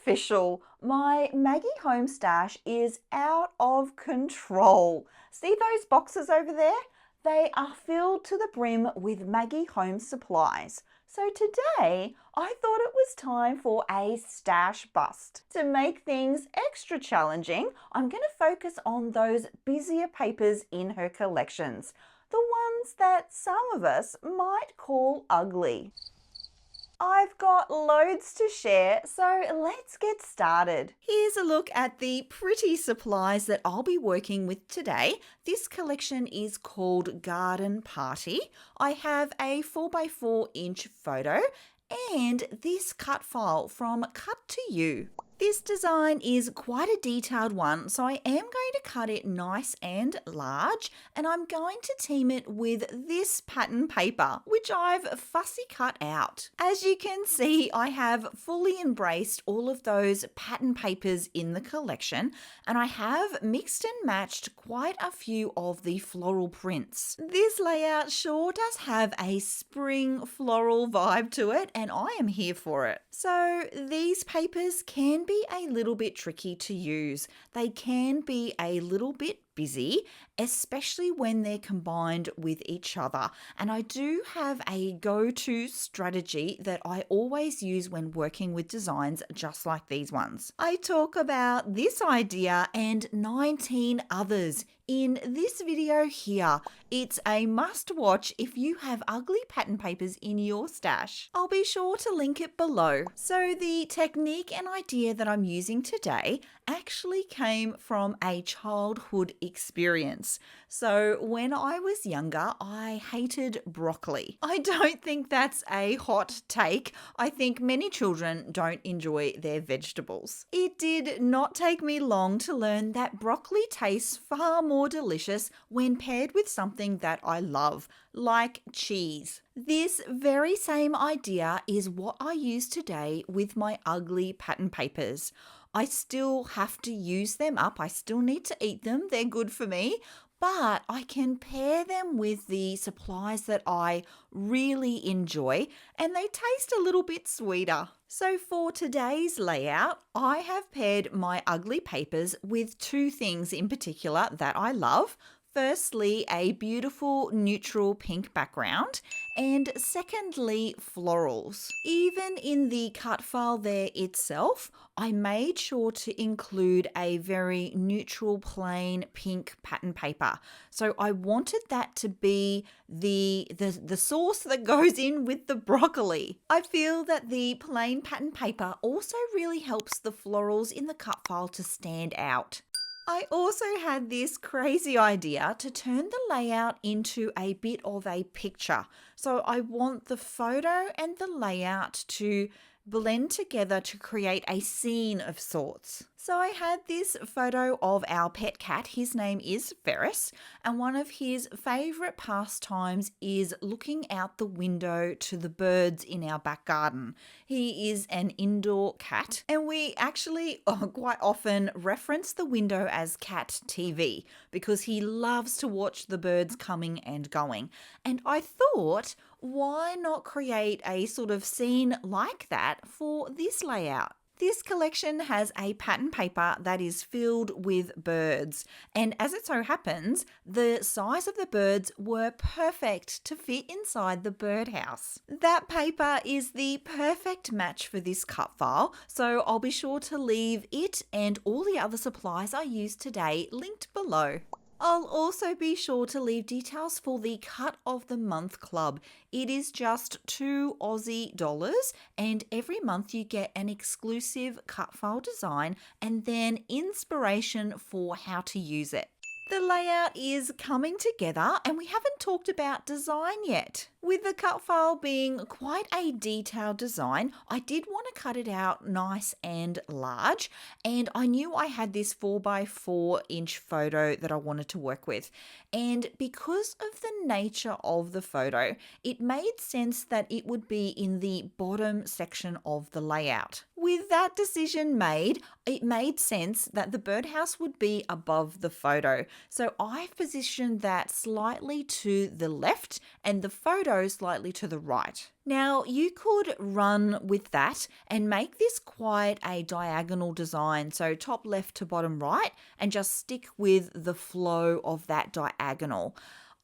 official. My Maggie home stash is out of control. See those boxes over there? They are filled to the brim with Maggie home supplies. So today, I thought it was time for a stash bust. To make things extra challenging, I'm going to focus on those busier papers in her collections, the ones that some of us might call ugly. I've got loads to share, so let's get started. Here's a look at the pretty supplies that I'll be working with today. This collection is called Garden Party. I have a 4x4-inch photo and this cut file from Cut to You. This design is quite a detailed one, so I am going to cut it nice and large, and I'm going to team it with this pattern paper, which I've fussy cut out. As you can see, I have fully embraced all of those pattern papers in the collection, and I have mixed and matched quite a few of the floral prints. This layout sure does have a spring floral vibe to it, and I am here for it. So these papers can be a little bit tricky to use. They can be a little bit busy, especially when they're combined with each other. And I do have a go-to strategy that I always use when working with designs just like these ones. I talk about this idea and 19 others in this video here. It's a must watch if you have ugly pattern papers in your stash. I'll be sure to link it below. So the technique and idea that I'm using today actually came from a childhood experience. So when I was younger, I hated broccoli. I don't think that's a hot take. I think many children don't enjoy their vegetables. It did not take me long to learn that broccoli tastes far more delicious when paired with something that I love, like cheese. This very same idea is what I use today with my ugly pattern papers. I still have to use them up. I still need to eat them. They're good for me. But I can pair them with the supplies that I really enjoy, and they taste a little bit sweeter. So for today's layout, I have paired my ugly papers with two things in particular that I love. Firstly, a beautiful neutral pink background, and secondly, florals. Even in the cut file there itself, I made sure to include a very neutral plain pink pattern paper. So I wanted that to be the sauce that goes in with the broccoli. I feel that the plain pattern paper also really helps the florals in the cut file to stand out. I also had this crazy idea to turn the layout into a bit of a picture. So I want the photo and the layout to blend together to create a scene of sorts. So I had this photo of our pet cat. His name is Ferris, and one of his favourite pastimes is looking out the window to the birds in our back garden. He is an indoor cat, and we actually quite often reference the window as cat TV because he loves to watch the birds coming and going. And I thought, why not create a sort of scene like that for this layout? This collection has a pattern paper that is filled with birds, and as it so happens, the size of the birds were perfect to fit inside the birdhouse. That paper is the perfect match for this cut file, so I'll be sure to leave it and all the other supplies I used today linked below. I'll also be sure to leave details for the Cut of the Month Club. It is just $2 and every month you get an exclusive cut file design and then inspiration for how to use it. The layout is coming together and we haven't talked about design yet. With the cut file being quite a detailed design, I did want to cut it out nice and large, and I knew I had this 4x4-inch photo that I wanted to work with. And because of the nature of the photo, it made sense that it would be in the bottom section of the layout. With that decision made, it made sense that the birdhouse would be above the photo. So I've positioned that slightly to the left, and the photo photo slightly to the right. Now, you could run with that and make this quite a diagonal design, so top left to bottom right, and just stick with the flow of that diagonal.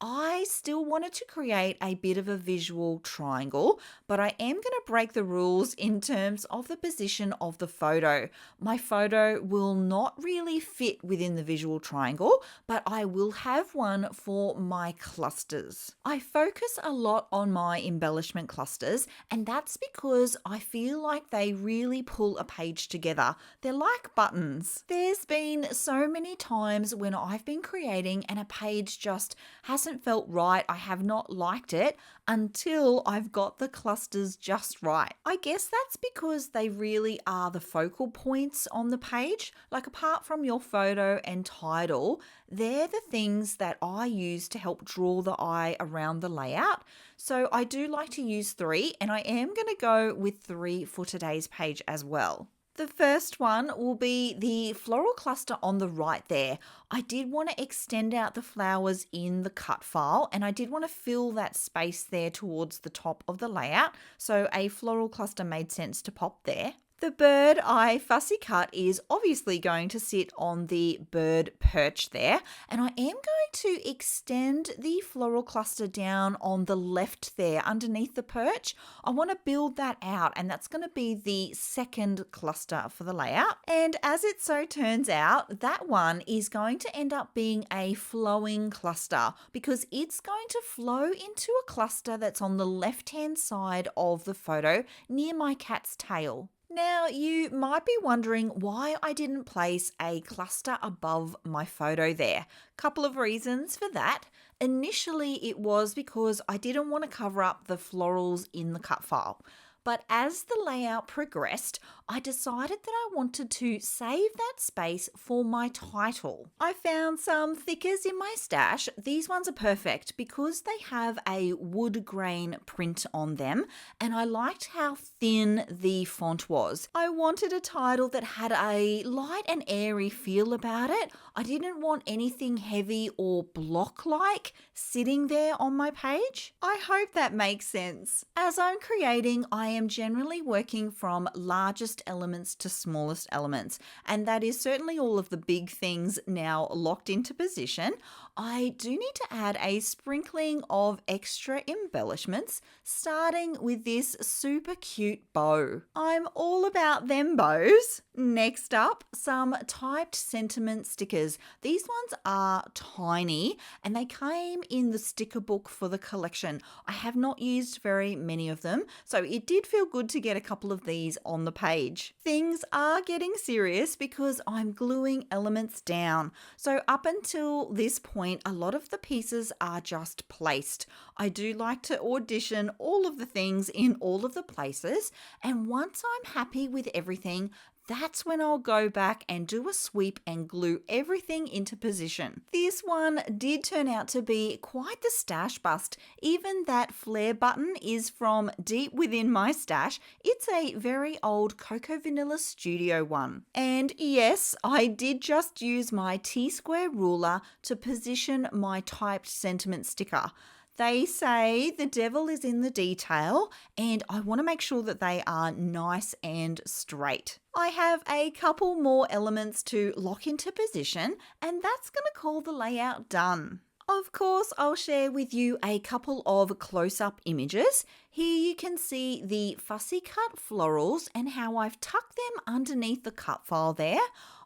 I still wanted to create a bit of a visual triangle, but I am going to break the rules in terms of the position of the photo. My photo will not really fit within the visual triangle, but I will have one for my clusters. I focus a lot on my embellishment clusters, and that's because I feel like they really pull a page together. They're like buttons. There's been so many times when I've been creating and a page just hasn't felt right. I have not liked it until I've got the clusters just right. I guess that's because they really are the focal points on the page. Like, apart from your photo and title, they're the things that I use to help draw the eye around the layout. So I do like to use 3, and I am going to go with 3 for today's page as well. The first one will be the floral cluster on the right there. I did want to extend out the flowers in the cut file, and I did want to fill that space there towards the top of the layout, so a floral cluster made sense to pop there. The bird I fussy cut is obviously going to sit on the bird perch there, and I am going to extend the floral cluster down on the left there underneath the perch. I want to build that out, and that's going to be the second cluster for the layout. And as it so turns out, that one is going to end up being a flowing cluster because it's going to flow into a cluster that's on the left-hand side of the photo near my cat's tail. Now, you might be wondering why I didn't place a cluster above my photo there. Couple of reasons for that. Initially, it was because I didn't want to cover up the florals in the cut file. But as the layout progressed, I decided that I wanted to save that space for my title. I found some thickers in my stash. These ones are perfect because they have a wood grain print on them, and I liked how thin the font was. I wanted a title that had a light and airy feel about it. I didn't want anything heavy or block-like sitting there on my page. I hope that makes sense. As I'm creating, I am generally working from largest elements to smallest elements, and that is certainly all of the big things now locked into position. I do need to add a sprinkling of extra embellishments, starting with this super cute bow. I'm all about them bows. Next up, some typed sentiment stickers. These ones are tiny and they came in the sticker book for the collection. I have not used very many of them, so it did feel good to get a couple of these on the page. Things are getting serious because I'm gluing elements down. So up until this point, a lot of the pieces are just placed. I do like to audition all of the things in all of the places, and once I'm happy with everything, that's when I'll go back and do a sweep and glue everything into position. This one did turn out to be quite the stash bust. Even that flare button is from deep within my stash. It's a very old Coco Vanilla Studio one. And yes, I did just use my T-square ruler to position my typed sentiment sticker. They say the devil is in the detail, and I want to make sure that they are nice and straight. I have a couple more elements to lock into position, and that's going to call the layout done. Of course, I'll share with you a couple of close-up images. Here you can see the fussy cut florals and how I've tucked them underneath the cut file there.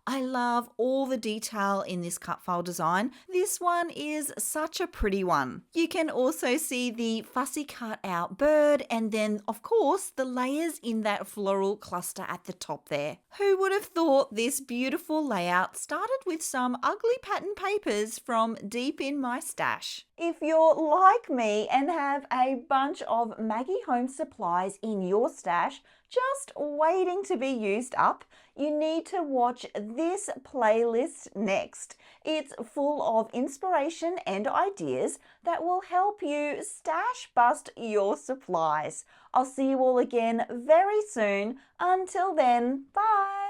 I love all the detail in this cut file design. This one is such a pretty one. You can also see the fussy cut out bird and then, of course, the layers in that floral cluster at the top there. Who would have thought this beautiful layout started with some ugly pattern papers from deep in my stash? If you're like me and have a bunch of Maggie Home supplies in your stash just waiting to be used up, you need to watch this playlist next. It's full of inspiration and ideas that will help you stash bust your supplies. I'll see you all again very soon. Until then, bye.